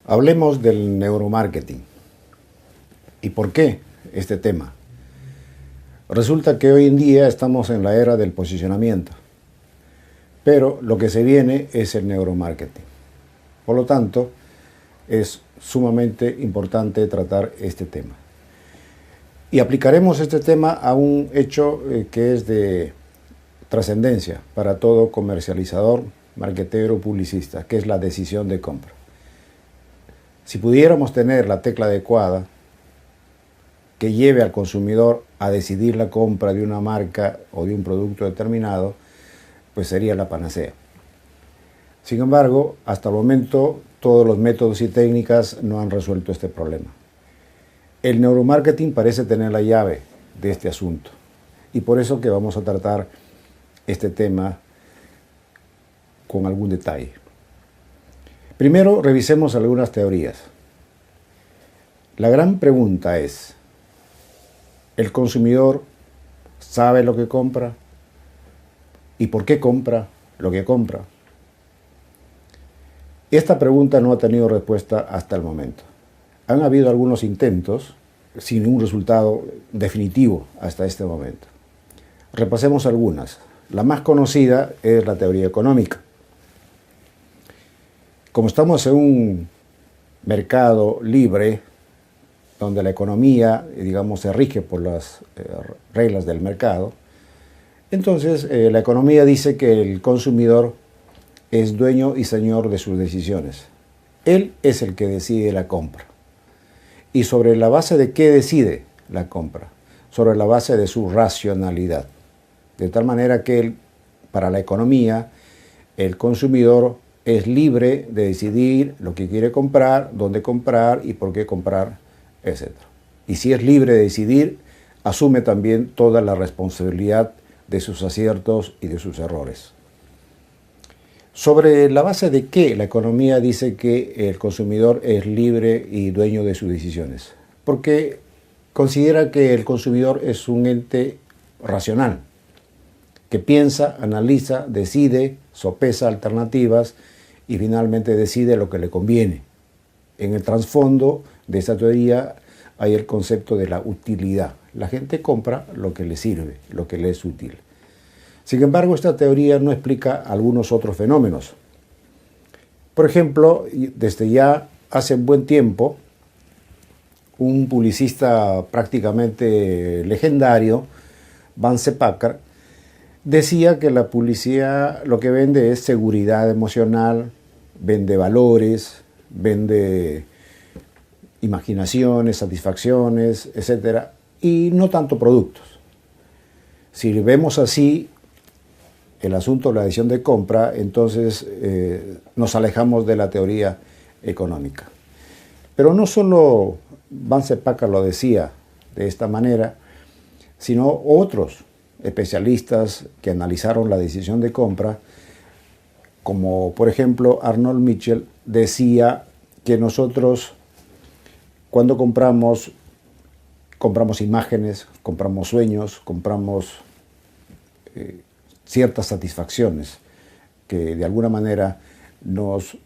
Hablemos del neuromarketing. ¿Y por qué este tema? Resulta que hoy en día estamos en la era del posicionamiento, pero lo que se viene es el neuromarketing. Por lo tanto, es sumamente importante tratar este tema. Y aplicaremos este tema a un hecho que es de trascendencia para todo comercializador, marketero, publicista, que es la decisión de compra. Si pudiéramos tener la tecla adecuada que lleve al consumidor a decidir la compra de una marca o de un producto determinado, pues sería la panacea. Sin embargo, hasta el momento todos los métodos y técnicas no han resuelto este problema. El neuromarketing parece tener la llave de este asunto y por eso que vamos a tratar este tema con algún detalle. Primero, revisemos algunas teorías. La gran pregunta es, ¿el consumidor sabe lo que compra? ¿Y por qué compra lo que compra? Esta pregunta no ha tenido respuesta hasta el momento. Han habido algunos intentos sin un resultado definitivo hasta este momento. Repasemos algunas. La más conocida es la teoría económica. Como estamos en un mercado libre, donde la economía, digamos, se rige por las reglas del mercado, entonces la economía dice que el consumidor es dueño y señor de sus decisiones. Él es el que decide la compra. ¿Y sobre la base de qué decide la compra? Sobre la base de su racionalidad. De tal manera que para la economía, el consumidor es libre de decidir lo que quiere comprar, dónde comprar y por qué comprar, etc. Y si es libre de decidir, asume también toda la responsabilidad de sus aciertos y de sus errores. ¿Sobre la base de qué la economía dice que el consumidor es libre y dueño de sus decisiones? Porque considera que el consumidor es un ente racional, que piensa, analiza, decide, sopesa alternativas y finalmente decide lo que le conviene. En el trasfondo de esta teoría hay el concepto de la utilidad. La gente compra lo que le sirve, lo que le es útil. Sin embargo, esta teoría no explica algunos otros fenómenos. Por ejemplo, desde ya hace un buen tiempo, un publicista prácticamente legendario, Vance Packard, decía que la publicidad lo que vende es seguridad emocional, vende valores, vende imaginaciones, satisfacciones, etc. Y no tanto productos. Si vemos así el asunto de la decisión de compra, entonces nos alejamos de la teoría económica. Pero no solo Vance Packard lo decía de esta manera, sino otros especialistas que analizaron la decisión de compra, como por ejemplo Arnold Mitchell, decía que nosotros cuando compramos imágenes, compramos sueños, compramos ciertas satisfacciones que de alguna manera nos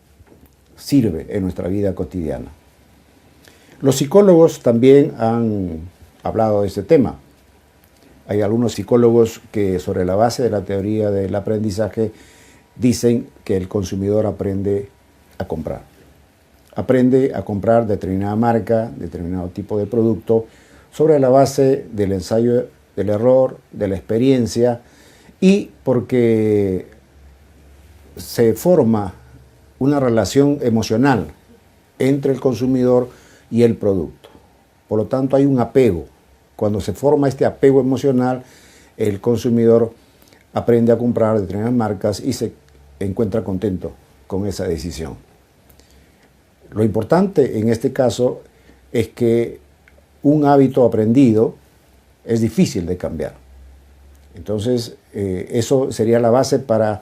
sirve en nuestra vida cotidiana. Los psicólogos también han hablado de este tema. Hay algunos psicólogos que sobre la base de la teoría del aprendizaje dicen que el consumidor aprende a comprar. Aprende a comprar determinada marca, determinado tipo de producto, sobre la base del ensayo del error, de la experiencia y porque se forma una relación emocional entre el consumidor y el producto. Por lo tanto, hay un apego. Cuando se forma este apego emocional, el consumidor aprende a comprar determinadas marcas y se encuentra contento con esa decisión. Lo importante en este caso es que un hábito aprendido es difícil de cambiar. Entonces, eso sería la base para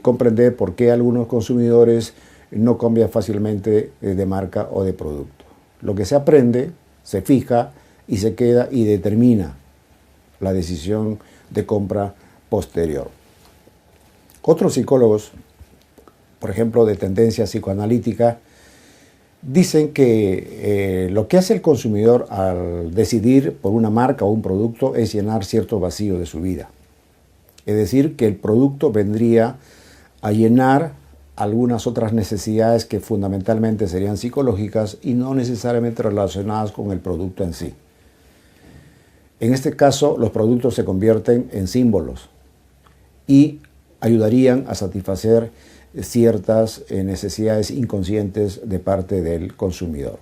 comprender por qué algunos consumidores no cambian fácilmente de marca o de producto. Lo que se aprende, se fija y se queda y determina la decisión de compra posterior. Otros psicólogos, por ejemplo, de tendencia psicoanalítica, Dicen que lo que hace el consumidor al decidir por una marca o un producto es llenar cierto vacío de su vida. Es decir, que el producto vendría a llenar algunas otras necesidades que fundamentalmente serían psicológicas y no necesariamente relacionadas con el producto en sí. En este caso, los productos se convierten en símbolos y ayudarían a satisfacer ciertas necesidades inconscientes de parte del consumidor.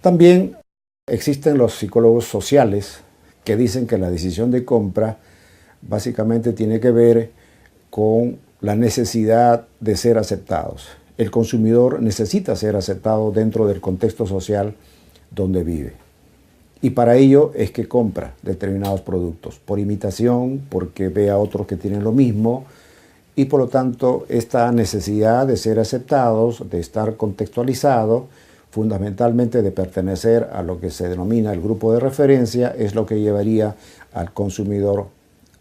También existen los psicólogos sociales que dicen que la decisión de compra básicamente tiene que ver con la necesidad de ser aceptados. El consumidor necesita ser aceptado dentro del contexto social donde vive. Y para ello es que compra determinados productos, por imitación, porque ve a otros que tienen lo mismo, y por lo tanto esta necesidad de ser aceptados, de estar contextualizado, fundamentalmente de pertenecer a lo que se denomina el grupo de referencia, es lo que llevaría al consumidor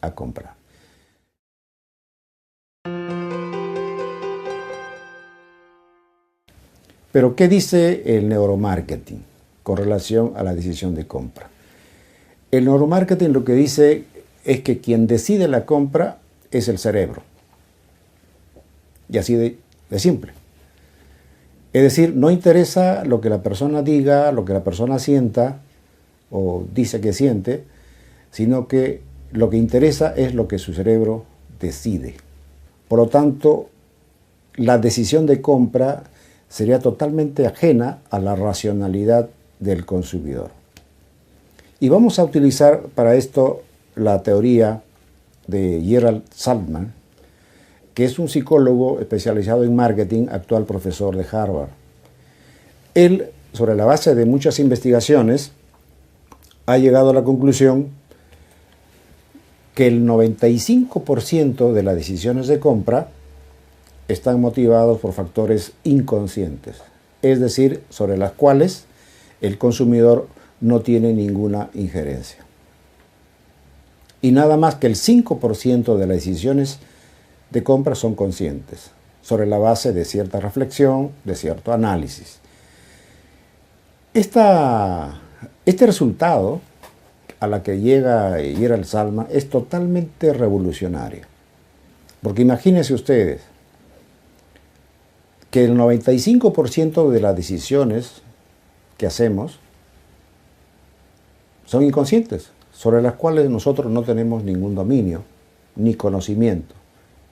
a comprar. Pero ¿qué dice el neuromarketing con relación a la decisión de compra? El neuromarketing lo que dice es que quien decide la compra es el cerebro. Y así de simple. Es decir, no interesa lo que la persona diga, lo que la persona sienta o dice que siente, sino que lo que interesa es lo que su cerebro decide. Por lo tanto, la decisión de compra sería totalmente ajena a la racionalidad del consumidor. Y vamos a utilizar para esto la teoría de Gerald Saltman, que es un psicólogo especializado en marketing, actual profesor de Harvard. Él, sobre la base de muchas investigaciones, ha llegado a la conclusión que el 95% de las decisiones de compra están motivados por factores inconscientes, es decir, sobre las cuales el consumidor no tiene ninguna injerencia. Y nada más que el 5% de las decisiones de compra son conscientes, sobre la base de cierta reflexión, de cierto análisis. Este resultado a la que llega Gerald Saltman es totalmente revolucionario. Porque imagínense ustedes que el 95% de las decisiones que hacemos son inconscientes, sobre las cuales nosotros no tenemos ningún dominio ni conocimiento.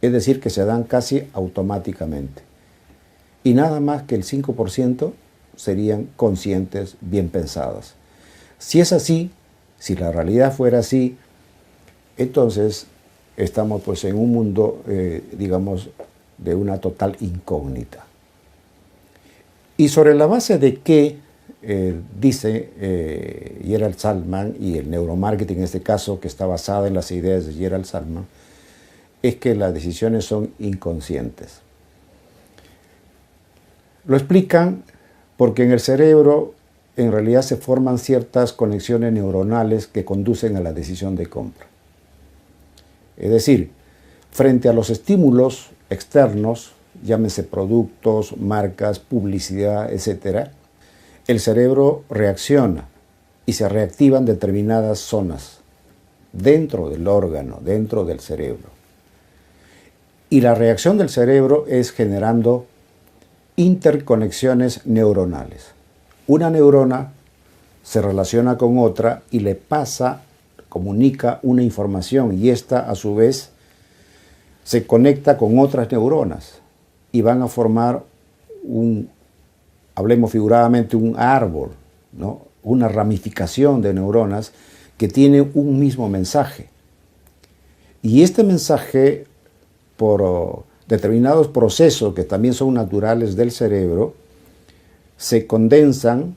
Es decir, que se dan casi automáticamente. Y nada más que el 5% serían conscientes, bien pensadas. Si es así, si la realidad fuera así, entonces estamos pues en un mundo, digamos, de una total incógnita. Y sobre la base de qué dice Gerald Saltman y el neuromarketing en este caso, que está basado en las ideas de Gerald Saltman, es que las decisiones son inconscientes. Lo explican porque en el cerebro en realidad se forman ciertas conexiones neuronales que conducen a la decisión de compra. Es decir, frente a los estímulos externos, llámense productos, marcas, publicidad, etc., el cerebro reacciona y se reactivan determinadas zonas dentro del órgano, dentro del cerebro. Y la reacción del cerebro es generando interconexiones neuronales. Una neurona se relaciona con otra y le comunica una información y esta a su vez se conecta con otras neuronas y van a formar hablemos figuradamente, un árbol, ¿no? Una ramificación de neuronas que tiene un mismo mensaje. Y este mensaje, por determinados procesos que también son naturales del cerebro, se condensan,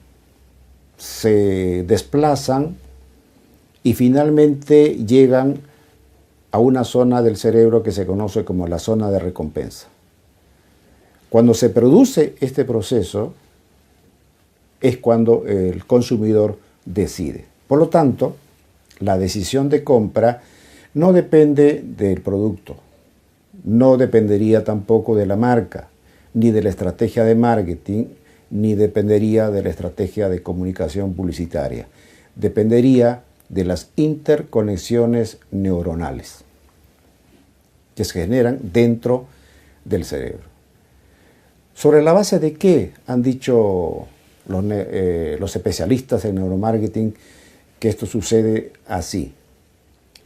se desplazan y finalmente llegan a una zona del cerebro que se conoce como la zona de recompensa. Cuando se produce este proceso es cuando el consumidor decide. Por lo tanto, la decisión de compra no depende del producto, no dependería tampoco de la marca, ni de la estrategia de marketing, ni dependería de la estrategia de comunicación publicitaria. Dependería de las interconexiones neuronales que se generan dentro del cerebro. ¿Sobre la base de qué han dicho los especialistas en neuromarketing que esto sucede así?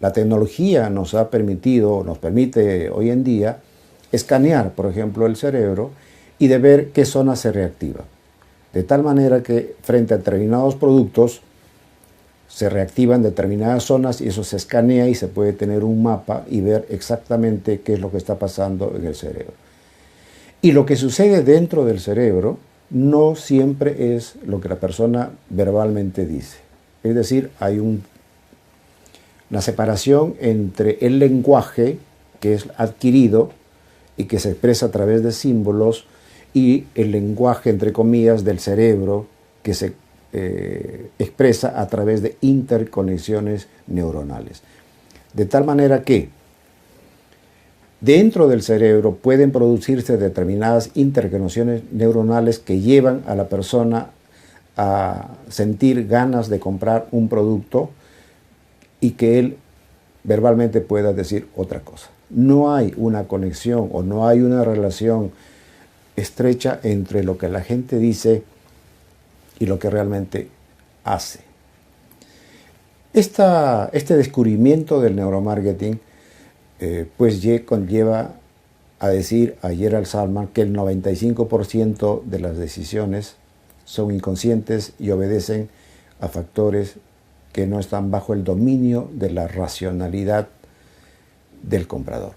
La tecnología nos permite hoy en día escanear, por ejemplo, el cerebro y de ver qué zona se reactiva. De tal manera que frente a determinados productos se reactivan determinadas zonas y eso se escanea y se puede tener un mapa y ver exactamente qué es lo que está pasando en el cerebro. Y lo que sucede dentro del cerebro no siempre es lo que la persona verbalmente dice. Es decir, hay una separación entre el lenguaje que es adquirido y que se expresa a través de símbolos y el lenguaje, entre comillas, del cerebro que se expresa a través de interconexiones neuronales. De tal manera que dentro del cerebro pueden producirse determinadas interconexiones neuronales que llevan a la persona a sentir ganas de comprar un producto y que él verbalmente pueda decir otra cosa. No hay una conexión o no hay una relación estrecha entre lo que la gente dice y lo que realmente hace. Este descubrimiento del neuromarketing pues conlleva a decir a Gerald Salman que el 95% de las decisiones son inconscientes y obedecen a factores que no están bajo el dominio de la racionalidad del comprador.